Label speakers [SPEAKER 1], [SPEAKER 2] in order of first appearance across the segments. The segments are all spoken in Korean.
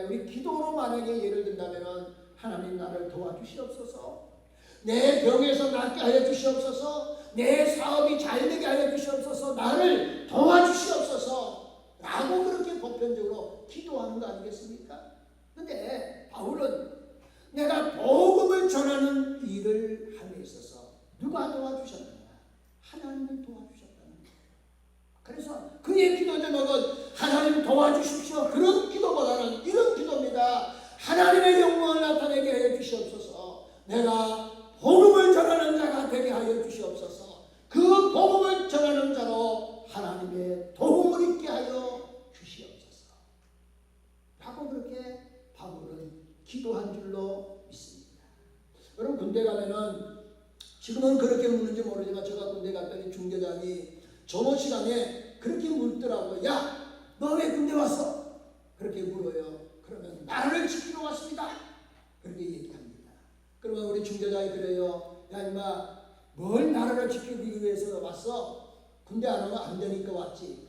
[SPEAKER 1] 우리 기도로 만약에 예를 든다면 하나님 나를 도와주시옵소서, 내 병에서 낫게 하여 주시옵소서, 내 사업이 잘 되게 하여 주시옵소서, 나를 도와주시옵소서 라고 그렇게 보편적으로 기도하는 거 아니겠습니까? 근데 바울은 내가 복음을 전하는 일을 함에 있어서 누가 도와주셨느냐? 하나님을 도와주셨다는 거예요. 그래서 그의 기도 제목은 하나님 도와주십시오 그런 기도보다는 이런 기도입니다. 하나님의 영광을 나타내게 하여 주시옵소서, 내가 복음을 전하는 자가 되게 하여 주시옵소서, 그 복음을 전하는 자로 하나님의 도움을 있게 하여 주시옵소서 라고 그렇게 바울은 기도한 줄로 믿습니다. 여러분 군대 가면은 지금은 그렇게 묻는지 모르지만 제가 군대 갔더니 중대장이 전호 시간에 그렇게 묻더라고요. 야, 너 왜 군대 왔어? 그렇게 물어요. 그러면 나라를 지키러 왔습니다 그렇게 얘기합니다. 그러면 우리 중대장이 그래요. 야 임마, 뭘 나라를 지키기 위해서 왔어? 군대 안 오면 안 되니까 왔지.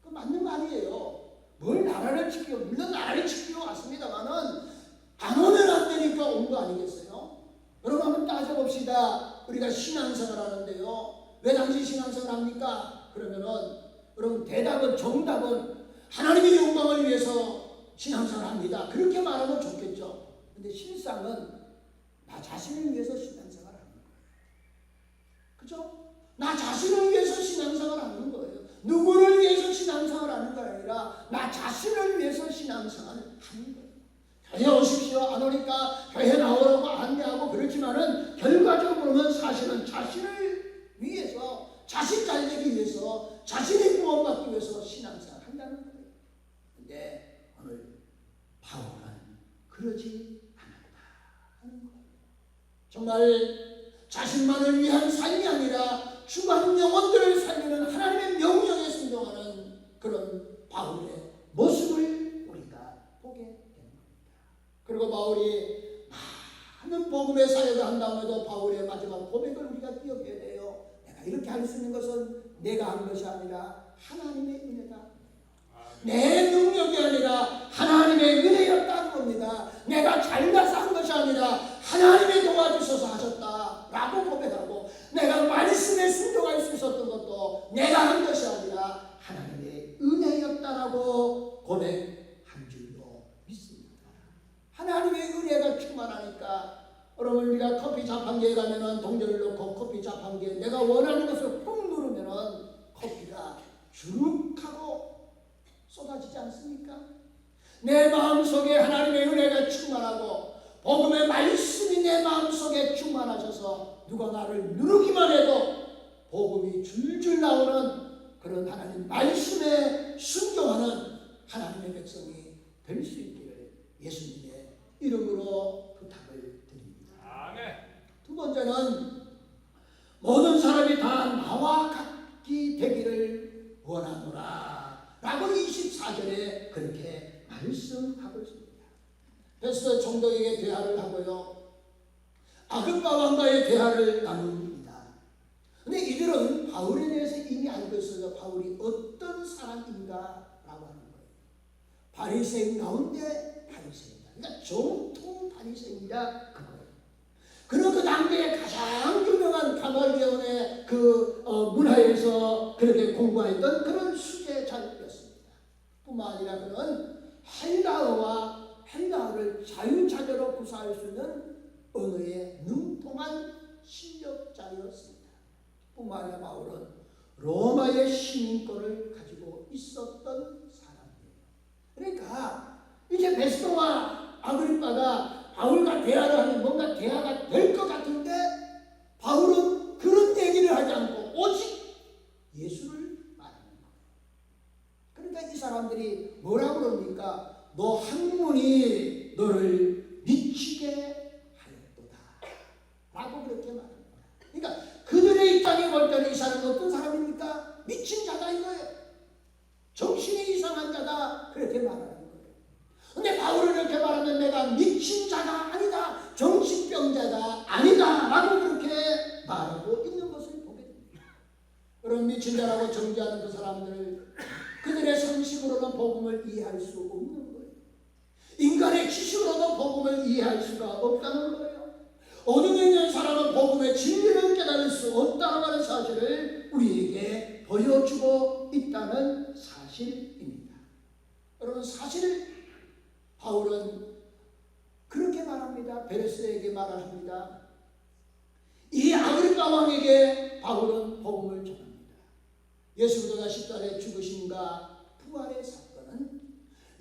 [SPEAKER 1] 그 맞는 말이에요. 뭘 나라를 지키고, 물론 나라를 지키러 왔습니다만은 안 오면 안 되니까 온 거 아니겠어요? 여러분 한번 따져봅시다. 우리가 신앙생활 하는데요, 왜 당신 신앙생활 합니까? 그러면은 여러분 대답은, 정답은 하나님의 영광을 위해서 신앙생활 합니다 그렇게 말하면 좋겠죠. 근데 실상은 나 자신을 위해서 신앙생활 하는 거예요. 그죠? 나 자신을 위해서 신앙생활 하는 거예요. 누구를 위해서 신앙생활 하는 게 아니라 나 자신을 위해서 신앙생활 하는 거예요. 교회 오십시오 안 오니까 교회 나오라고 안내하고 그렇지만은 결과적으로는 사실은 자신을 위해서, 자신 잘 되기 위해서, 자신이 구원받기 위해서 신앙생활 한다는 거예요. 근데 오늘 바울은 그러지 않았다 하는 거예요. 정말 자신만을 위한 삶이 아니라 주간 영혼들을 살리는 하나님의 명령에 순종하는 그런 바울의 모습을 우리가 보게 됩니다. 그리고 바울이 많은 복음의 사역을 한 다음에도 바울의 마지막 고백을 우리가 기억해야 돼요. 내가 이렇게 할 수 있는 것은 내가 한 것이 아니라 하나님의 은혜다. 내 능력이 아니라 하나님의 은혜였다는 겁니다. 내가 잘나서 한 것이 아니라 하나님이 도와주셔서 하셨다 라고 고백하고, 내가 말씀에 순종할 수 있었던 것도 내가 한 것이 아니라 하나님의 은혜였다라고 고백한 줄로 믿습니다. 하나님의 은혜가 충만하니까 여러분 우리가 커피 자판기에 가면은 동전을 넣고 커피 자판기에 내가 원하는 것을 꾹 누르면은 커피가 주룩하고 쏟아지지 않습니까? 내 마음속에 하나님의 은혜가 충만하고 복음의 말씀이 내 마음속에 충만하셔서 누가 나를 누르기만 해도 복음이 줄줄 나오는 그런 하나님 말씀에 순종하는 하나님의 백성이 될 수 있기를 예수님의 이름으로 부탁을 드립니다. 아멘. 두 번째는 모든 사람이 다 나와 같이 되기를 원하노라 라고 24절에 그렇게 말씀하고 있습니다. 그래서 종독에게 대화를 하고요, 아그빠 왕과의 대화를 나눕니다. 근데 이들은 바울에 대해서 이미 알고 있어요. 바울이 어떤 사람인가 라고 하는 거예요. 바리새인 가운데 바리새인이다. 그러니까 정통 바리새인이라 그거예요. 그리고 그 당대에 가장 유명한 가말리온의 그 문화에서 그렇게 공부했던 그런 수제자였습니다. 뿐만 아니라 그는 헬라어를 자유자재로 구사할 수 있는 언어에 능통한 실력자였습니다. 뿐만 아니라 바울은 로마의 시민권을 가지고 있었던 사람이에요. 그러니까 이제 베스도와 아그리빠가 바울과 대화를 하면 뭔가 대화가 될 것 같은데 바울은 그런 얘기를 하지 않고 오직 예수를 말하는 거예요. 그러니까 이 사람들이 뭐라고 그럽니까? 너 학문이 너를 미치게 하였도다 라고 그렇게 말합니다. 그러니까 그들의 입장에 볼 때는 이 사람은 어떤 사람입니까? 미친 자다 이거예요. 정신이 이상한 자다 그렇게 말하는 거예요. 근데 바울은 이렇게 말하면 내가 미친 자가 아니다, 정신병자가 아니다 라고 그렇게 말하고 있는 것을 보게 됩니다. 그런 미친 자라고 정죄하는 그 사람들을 그들의 상식으로는 복음을 이해할 수 없는 거예요. 이해할 수가 없다는 거예요. 어둠에 있는 사람은 복음의 진리를 깨달을 수 없다는 하는 사실을 우리에게 보여주고 있다는 사실입니다. 여러분, 사실 바울은 그렇게 말합니다. 베레스에게 말을 합니다. 이 아그리파 왕에게 바울은 복음을 전합니다. 예수 그리스도가 십자가에 죽으심과 부활의 사건은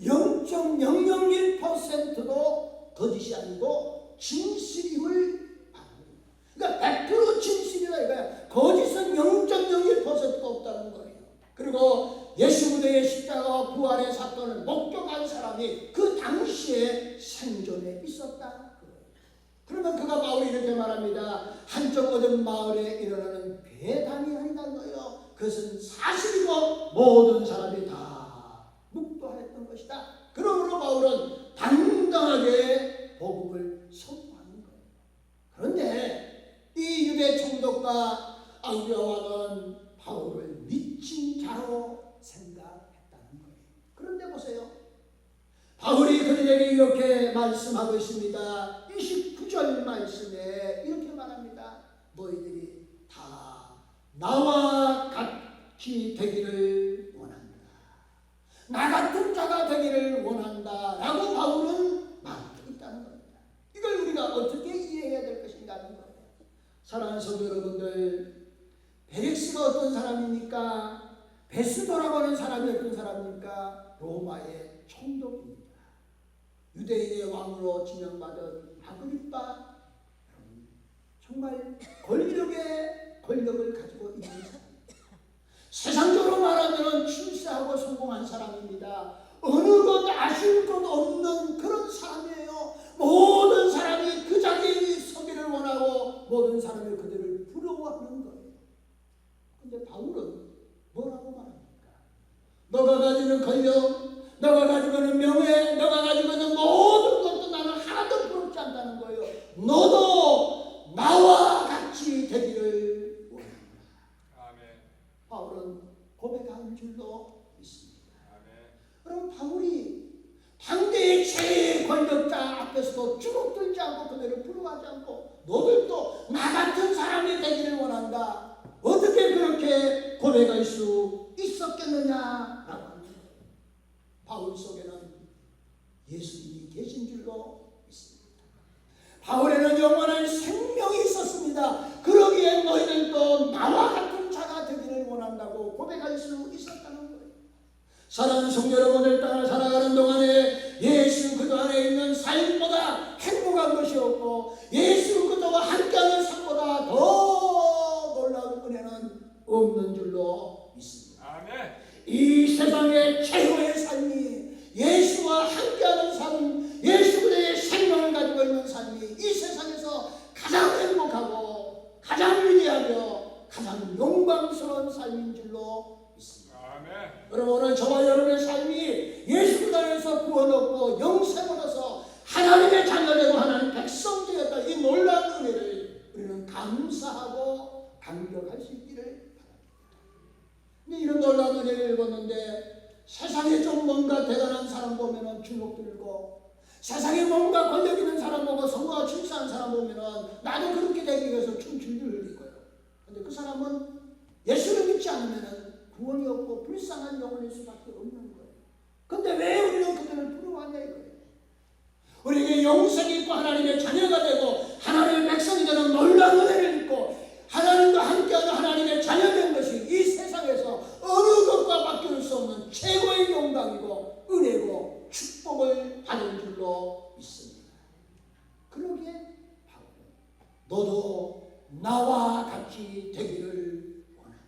[SPEAKER 1] 0.001%도 거짓이 아니고 진실임을 말합니다. 그러니까 100% 진실이다 이거야. 거짓은 0.01%도 없다는 거예요. 그리고 예수 그리스도의 십자가와 부활의 사건을 목격한 사람이 그 당시에 생존에 있었다. 그러면 그가 바울이 이렇게 말합니다. 한쪽 어둠 마을에 일어나는 괴담이 아니라는 거예요. 그것은 사실이고 모든 사람이 다 묵도하였던 것이다. 그러므로 바울은 당당하게 복음을 선포하는 거예요. 그런데 이 유대 총독과 아그리파 왕은 바울을 미친 자로 생각했다는 거예요. 그런데 보세요. 바울이 그들에게 이렇게 말씀하고 있습니다. 29절 말씀에 이렇게 말합니다. 너희들이 다 나와 같이 되기를 원한다. 나 같은 자가 되기를 원한다. 라고 바울은 말하고 있다는 겁니다. 이걸 우리가 어떻게 이해해야 될 것인가 하는 거예요. 사랑하는 성도 여러분들, 벨릭스가 어떤 사람입니까? 베스도라고 하는 사람이 어떤 사람입니까? 로마의 총독입니다. 유대인의 왕으로 지명받은 아그리파, 정말 권력을 가지고 있는 사람입니다. 세상적으로 말하면 출세하고 성공한 사람입니다. 어느 것 아쉬울 것 없는 그런 사람이에요. 모든 사람이 그 자리에 서기를 원하고 모든 사람이 그들을 부러워하는 거예요. 근데 바울은 뭐라고 말합니까? 너가 가지는 권력, 너가 가지고 있는 명예, 너가 가지고 있는 모든 것도 나는 하나도 부럽지 않다는 거예요. 너도 나와 같이 되기를 원한다. 아멘. 바울은 고백한 줄로 있습니다. 아멘. 그럼 바울이 당대의 최의 권력자 앞에서도 주눅들지 않고 그들을 부러워하지 않고 너들도 나 같은 사람이 되기를 원한다. 어떻게 그렇게 고백할 수 있었겠느냐라고 합니다. 바울 속에는 예수님이 계신 줄로 믿습니다. 바울에는 영원한 생명이 있었습니다. 그러기에 너희들도 나와 같은 자가 되기를 원한다고 고백할 수 있었다는 거예요. 사랑하는 성도 여러분들, 땅을 살아가는 동안에 예수 그리스도 안에 있는 삶보다 행복한 것이 없고 예수 그리스도와 함께하는 삶보다 더 놀라운 은혜는 없는 줄로 믿습니다. 아멘. 이 세상의 최고의 삶이 예수와 함께하는 삶, 예수 그리스도의 생명을 가지고 있는 삶이 이 세상에서 가장 행복하고 가장 위대하며 가장 영광스러운 삶인 줄로 믿습니다. 아멘. 여러분, 오늘 저와 여러분의 삶이 예수 그리스도 안에서 구원 얻고 영생 얻어서 하나님의 자녀되고 하나님 백성 되었다. 이 놀라운 은혜를 우리는 감사하고 감격할 수 있기를 바랍니다. 근데 이런 놀라운 은혜를 읽었는데 세상에 좀 뭔가 대단한 사람 보면은 주눅들고 세상에 뭔가 권력 있는 사람 보고 성공하고 출세한 사람 보면은 나도 그렇게 되기 위해서 춤추를 흘리고요. 근데 그 사람은 예수를 믿지 않으면은 구원이 없고 불쌍한 영혼일 수밖에 없는 거예요. 근데 왜 우리는 그들을 부러워하냐 이거예요. 우리에게 영생이 있고 하나님의 자녀가 되고 하나님의 백성이 되는 놀라운 은혜를 입고 하나님과 함께하는 하나님의 자녀된 것이 이 세상에서 어느 것과 바뀔 수 없는 최고의 영광이고 은혜고 축복을 받은 줄로 믿습니다. 그러기에 바울은 너도 나와 같이 되기를 원한다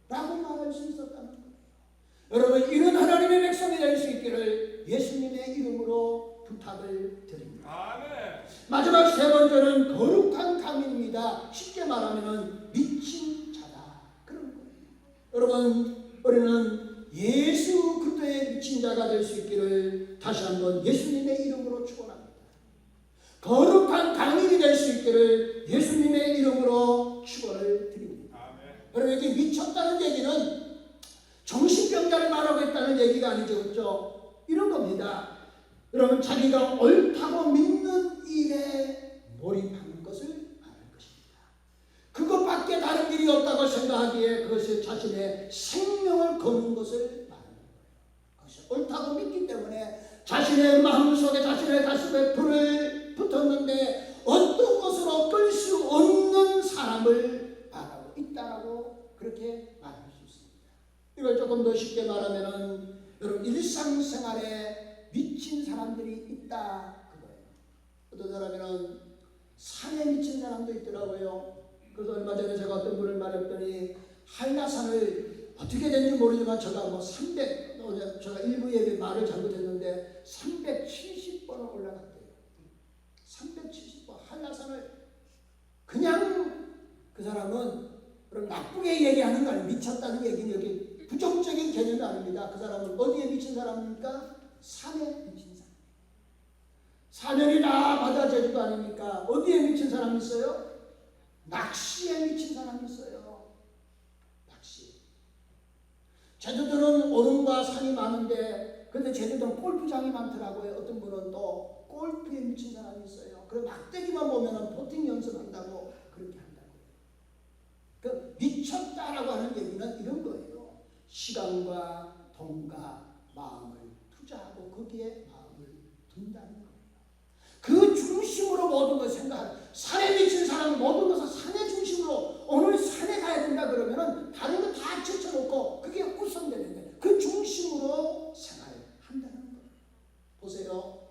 [SPEAKER 1] 라고 말할 수 있었다는 거예요. 여러분, 이런 하나님의 백성이 될 수 있기를 예수님의 이름으로 부탁을 드립니다. 아멘. 마지막 세 번째는 거룩한 가민입니다. 쉽게 말하면 미친 자다 그런 거예요. 여러분, 우리는 예수 그리스도의 미친 자가 될 수 있기를 다시 한번 예수님의 이름으로 축원합니다. 거룩한 강인이 될 수 있기를 예수님의 이름으로 축원을 드립니다. 아멘. 여러분, 여기 미쳤다는 얘기는 정신병자를 말하고 있다는 얘기가 아니죠. 그렇죠? 이런 겁니다. 여러분 자기가 옳다고 믿는 일에 몰입하는 것을 말할 것입니다. 그것밖에 다른 길이 없다고 생각하기에 그것이 자신의 생명을 거는 것을 말하는 거예요. 그것이 옳다고 믿기 때문에 자신의 마음속에 자신의 가슴에 불을 붙었는데 어떤 것으로 끌 수 없는 사람을 말하고 있다라고 그렇게 말할 수 있습니다. 이걸 조금 더 쉽게 말하면은 여러분 일상생활에 미친 사람들이 있다 그거예요. 어떤 사람은 산에 미친 사람도 있더라고요. 그래서 얼마 전에 제가 어떤 분을 말했더니 한라산을 어떻게 된지 모르지만 제가 제가 일부 예배 말을 잘못했는데 370번을 올라갔대요. 370번 한라산을 그냥 그 사람은 그럼 나쁘게 얘기하는 거 아니에요. 미쳤다는 얘기는 여기 부정적인 개념이 아닙니다. 그 사람은 어디에 미친 사람입니까? 산에 미친 사람. 사면이 다 바다 제주도 아닙니까? 어디에 미친 사람이 있어요? 낚시에 미친 사람이 있어요. 낚시. 제주도는 오름과 산이 많은데 근데 제주도는 골프장이 많더라고요. 어떤 분은 또 골프에 미친 사람이 있어요. 그리고 막대기만 보면 포팅 연습한다고 그렇게 한다고요. 그 미쳤다라고 하는 얘기는 이런 거예요. 시간과 돈과 마음을 투자하고 거기에 마음을 둔다는 거예요. 그 중심으로 모든 것을 생각하는 산에 미친 사람은 모든 것을 산의 중심으로 오늘 산에 가야 된다 그러면은 다른 거 다 제쳐놓고 그게 우선되는데 그 중심으로 생활한다는 거예요. 보세요.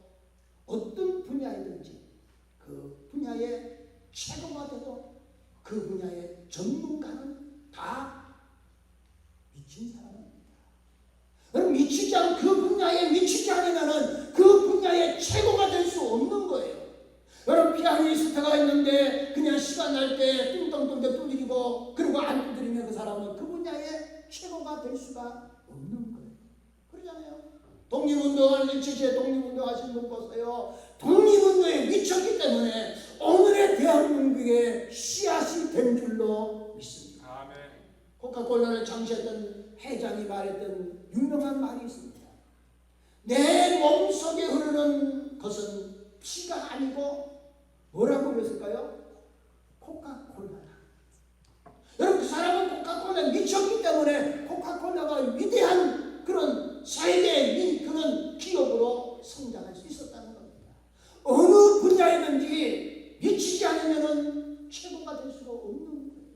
[SPEAKER 1] 어떤 분야이든지 그 분야의 최고가 돼도 그 분야의 전문가는 다 미친 사람입니다. 여러분 미치지 않은 그 분야에 미치지 않으면은 그 분야의 최고가 될 수 없는 거예요. 여러분 피아니스트가 있는데 그냥 시간 날 때 뚱뚱뚱 두드리고 그리고 안 두드리면 그 사람은 그 분야의 최고가 될 수가 없는 거예요. 그러잖아요. 독립운동을 일치시에 독립운동하신 분 보세요. 독립운동에 미쳤기 때문에 오늘의 대한민국의 씨앗이 된 줄로 믿습니다. 아멘. 코카콜라를 창시했던 회장이 말했던 유명한 말이 있습니다. 내 몸속에 흐르는 것은 피가 아니고 뭐라고 그랬을까요? 코카콜라다. 여러분 그 사람은 코카콜라에 미쳤기 때문에 코카콜라가 위대한 그런 세계의 그런 기업으로 성장할 수 있었다는 겁니다. 어느 분야이든지 미치지 않으면 최고가 될 수가 없는 거예요.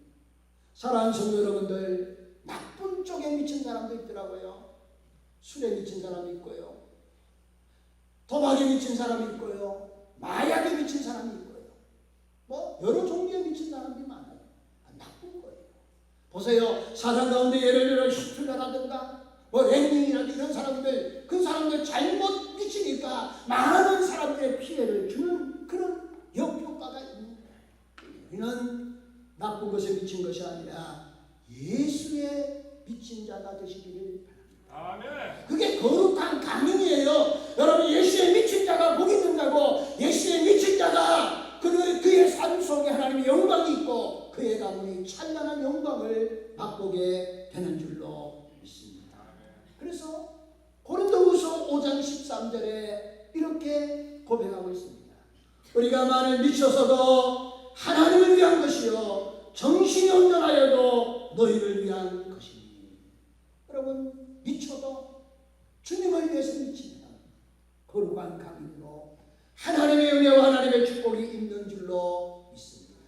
[SPEAKER 1] 사랑하는 성도 여러분들, 나쁜 쪽에 미친 사람도 있더라고요. 술에 미친 사람이 있고요. 도박에 미친 사람이 있고요. 마약에 미친 사람이 있고요. 뭐 여러 종류에 미친 사람들이 많아요. 나쁜 거예요. 보세요. 사상 가운데 예를 들어 슈플러라든가 뭐 랭닝이라든가 이런 사람들 그 사람들 잘못 미치니까 많은 사람들의 피해를 주는 그런 역효과가 있는 거예요. 우리는 나쁜 것에 미친 것이 아니라 예수에 미친 자가 되시기를 바랍니다. 아멘. 그게 거룩한 가문이에요. 여러분 예수에 미친 자가 복이 된다고 예수에 미친 자가 그의 삶 속에 하나님의 영광이 있고 그의 가문이 찬란한 영광을 맛보게 되는 줄로 믿습니다. 그래서 고린도후서 5장 13절에 이렇게 고백하고 있습니다. 우리가 만일 미쳐서도 하나님을 위한 것이요 정신이 온전하여도 너희를 위한 것이니. 여러분 미쳐도 주님을 위해서 미치면 거룩한 가문으로 하나님의 은혜와 하나님의 축복이 있는 줄로 믿습니다.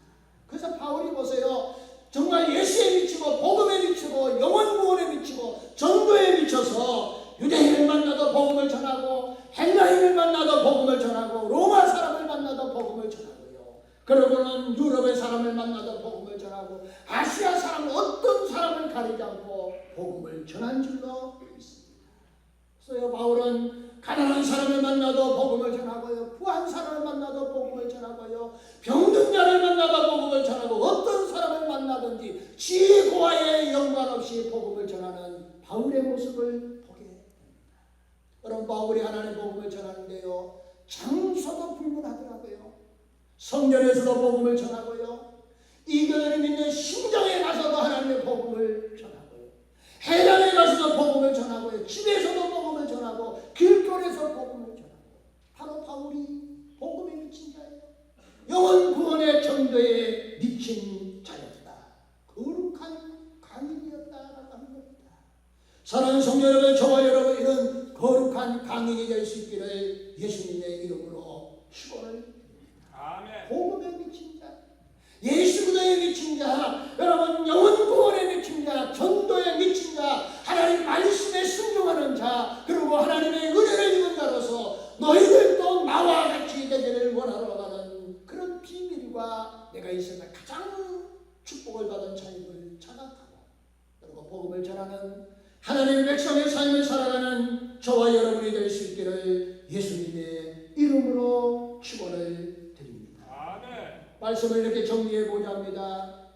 [SPEAKER 1] 그래서 바울이 보세요. 정말 예수에 미치고 복음에 미치고 영원 구원에 미치고 전도에 미쳐서 유대인을 만나도 복음을 전하고 헬라인을 만나도 복음을 전하고 로마 사람을 만나도 복음을 전하고요. 그러고는 유럽의 사람을 만나도 복음을 전하고 아시아 사람 어떤 사람을 가리지 않고 복음을 전한 줄로 믿습니다. 그래서 바울은 가난한 사람을 만나도 복음을 전하고요. 부한 사람을 만나도 복음을 전하고요. 병든 자를 만나도 복음을 전하고 어떤 사람을 만나든지 지혜 고하에 연관없이 복음을 전하는 바울의 모습을 보게 됩니다. 여러분 바울이 하나님의 복음을 전하는데요. 장소도 불문하더라고요. 성전에서도 복음을 전하고요. 이교회를 믿는 심정에 가서도 하나님의 복음을 전하고요. 해당에 가서도 복음을 전하고요. 집에서도 복음을 전하고 길거리에서 복음을 전하고 수 있기를 예수님의 이름으로 축원을.
[SPEAKER 2] 아멘.
[SPEAKER 1] 복음에 미친 자, 예수 그리스도에 미친 자, 여러분 영혼 구원에 미친 자, 전도에 미친 자, 하나님 말씀에 순종하는 자, 그리고 하나님의 은혜를 입은 자로서 너희들도 나와 같이 되기를 원하러 가는 그런 비밀과 내가 이 세상 가장 축복을 받은 삶을 자각하고, 그리고 복음을 전하는 하나님의 백성의 삶을 살아가는 저와 여러분이 될 수 있기를 예수님의 이름으로 축원을 드립니다.
[SPEAKER 2] 아멘.
[SPEAKER 1] 말씀을 이렇게 정리해 보자 합니다.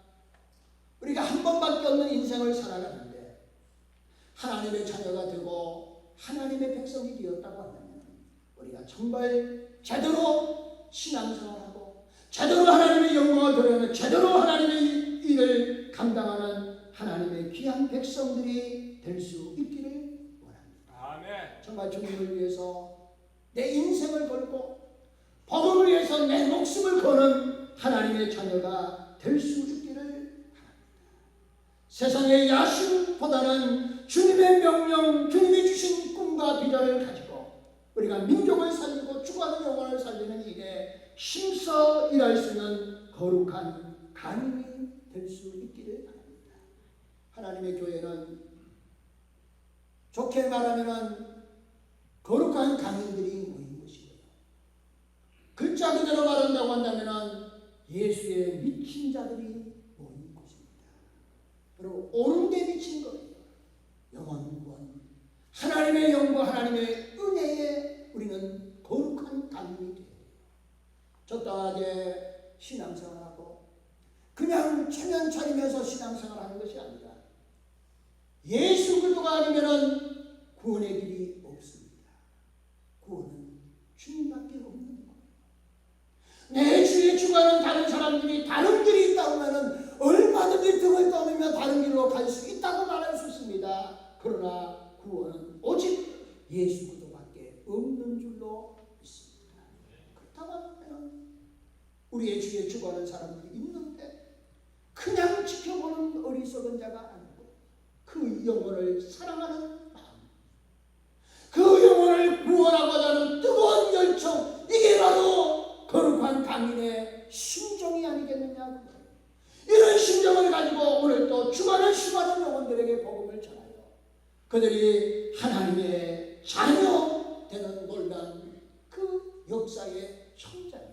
[SPEAKER 1] 우리가 한 번밖에 없는 인생을 살아가는데 하나님의 자녀가 되고 하나님의 백성이 되었다고 한다면 우리가 정말 제대로 신앙생활하고 제대로 하나님의 영광을 드러내는 제대로 하나님의 일을 감당하는 하나님의 귀한 백성들이 될 수 있기를 원합니다.
[SPEAKER 2] 아멘.
[SPEAKER 1] 정말 주님을 위해서 내 인생을 걸고 복음을 위해서 내 목숨을 거는 하나님의 자녀가 될 수 있기를 바랍니다. 세상의 야심보다는 주님의 명령, 주님이 주신 꿈과 비전을 가지고 우리가 민족을 살리고 죽어가는 영혼을 살리는 일에 힘써 일할 수 있는 거룩한 간임이 될 수 있기를 바랍니다. 하나님의 교회는 좋게 말하면 거룩한 강인들이 모인 것이고요. 글자 그대로 말한다고 한다면 예수의 미친 자들이 모인 곳입니다. 그리고 옳은 데 미친 거예요. 영원 구원, 하나님의 영광, 하나님의 은혜에 우리는 거룩한 강인이 되어야 돼요. 적당하게 신앙생활하고 그냥 체면 차리면서 신앙생활하는 것이 아니라 예수 그리스도가 아니면은 구원의 길이 없습니다. 구원은 주님밖에 없는 거예요. 내 주위에 죽어가는 다른 사람들이 다른 길이 있다고 하면은 얼마든지 등을 떠밀며 다른 길로 갈 수 있다고 말할 수 있습니다. 그러나 구원은 오직 예수 그리스도밖에 없는 줄로 믿습니다. 그렇다고 하면 우리의 주위에 죽어가는 사람들이 있는데 그냥 지켜보는 어리석은 자가 아니고 그 영혼을 사랑하는 마음, 그 영혼을 구원하고자 하는 뜨거운 열정, 이게 바로 거룩한 강인의 심정이 아니겠느냐. 이런 심정을 가지고 오늘 또 죽어가는 수많은 영혼들에게 복음을 전하여 그들이 하나님의 자녀 되는 놀라운 그 역사의 현장에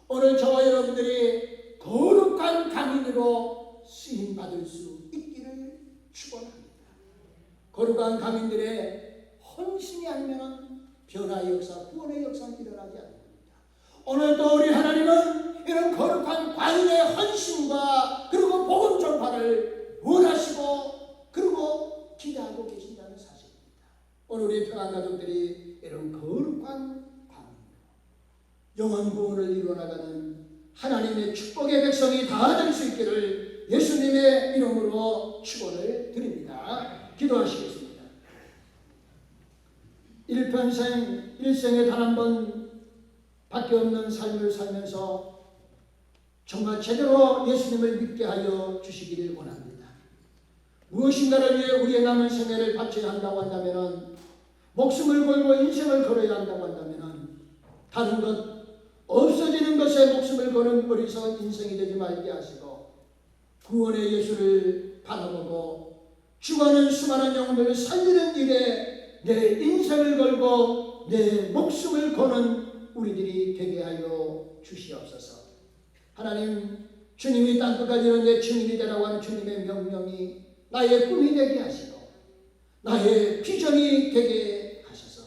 [SPEAKER 1] 오늘 저와 여러분들이 거룩한 강인으로 쓰임받을 수 있기를 축원합니다. 거룩한 강인들의 헌신이 아니면 변화의 역사, 구원의 역사는 일어나지 않습니다. 오늘도 우리 하나님은 이런 거룩한 광인의 헌신과 그리고 복음 전파를 원하시고 그리고 기대하고 계신다는 사실입니다. 오늘 우리 평안가족들이 이런 거룩한 광인으로 영원 구원을 이루어나가는 하나님의 축복의 백성이 다 될 수 있기를 예수님의 이름으로 축원을 드립니다. 기도하시겠습니다. 일생에 단 한 번 밖에 없는 삶을 살면서 정말 제대로 예수님을 믿게 하여 주시기를 원합니다. 무엇인가를 위해 우리의 남은 생애를 바쳐야 한다고 한다면, 목숨을 걸고 인생을 걸어야 한다고 한다면 다른 것, 없어지는 것에 목숨을 거는 어리석은 인생이 되지 말게 하시고 구원의 예수를 바라보고 죽어가는 수많은 영혼들을 살리는 일에 내 인생을 걸고 내 목숨을 거는 우리들이 되게 하여 주시옵소서. 하나님, 주님이 땅끝까지 오는데 증인이 되라고 하는 주님의 명령이 나의 꿈이 되게 하시고 나의 비전이 되게 하셔서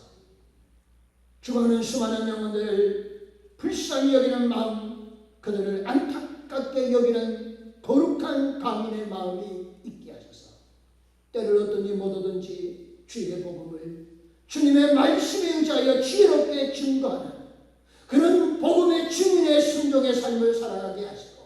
[SPEAKER 1] 죽어가는 수많은 영혼들을 불쌍히 여기는 마음, 그들을 안타깝게 여기는 거룩한 강인의 마음이 있게 하셔서 때를 얻든지 못 얻든지 주의 복음을 주님의 말씀에 의지하여 지혜롭게 증거하는 그런 복음의 주민의 순종의 삶을 살아가게 하시고,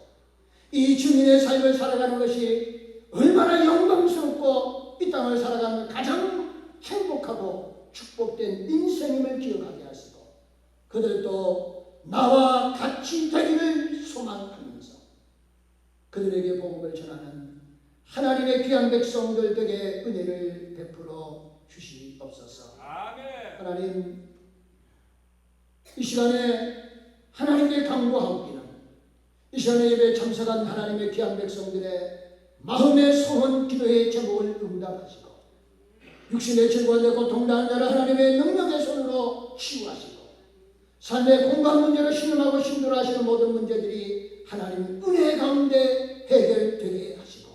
[SPEAKER 1] 이 주민의 삶을 살아가는 것이 얼마나 영광스럽고 이 땅을 살아가는 가장 행복하고 축복된 인생임을 기억하게 하시고 그들도 나와 같이 되기를 소망하면서 그들에게 복음을 전하는 하나님의 귀한 백성들에게 은혜를 베풀어 주시옵소서.
[SPEAKER 2] 아멘.
[SPEAKER 1] 하나님, 이 시간에 하나님께 간구하옵기는 이 시간에 예배에 참석한 하나님의 귀한 백성들의 마음의 소원 기도의 제목을 응답하시고 육신의 질관에 고통당하는 자를 하나님의 능력의 손으로 치유하시고 삶의 공간 문제로 신음하고 힘들어하시는 모든 문제들이 하나님의 은혜 가운데 해결되게 하시고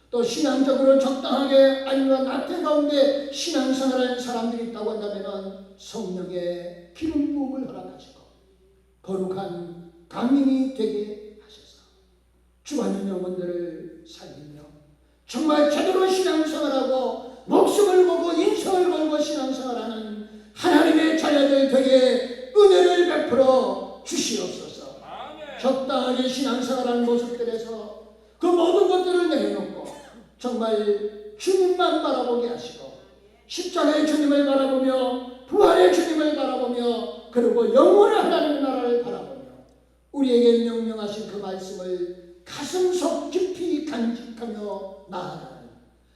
[SPEAKER 1] 또 신앙적으로 적당하게 아니면 낙태 가운데 신앙생활하는 사람들이 있다고 한다면 성령의 기름 부음을 허락하시고 거룩한 강림이 되게 하셔서 죽어있는 영혼들을 살리며 정말 제대로 신앙생활하고 목숨을 걸고 인생을 걸고 신앙생활하는 하나님의 자녀들 되게 은혜를 베풀어 주시옵소서. 적당하게 신앙생활하는 모습들에서 그 모든 것들을 내려놓고 정말 주님만 바라보게 하시고 십자가의 주님을 바라보며 부활의 주님을 바라보며 그리고 영원한 하나님의 나라를 바라보며 우리에게 명령하신 그 말씀을 가슴속 깊이 간직하며 나아가는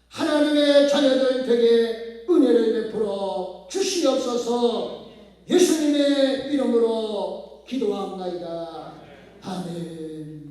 [SPEAKER 1] 하나님의 자녀들 되게 은혜를 베풀어 주시옵소서. 예수님의 이름으로 기도합나이다. 아멘.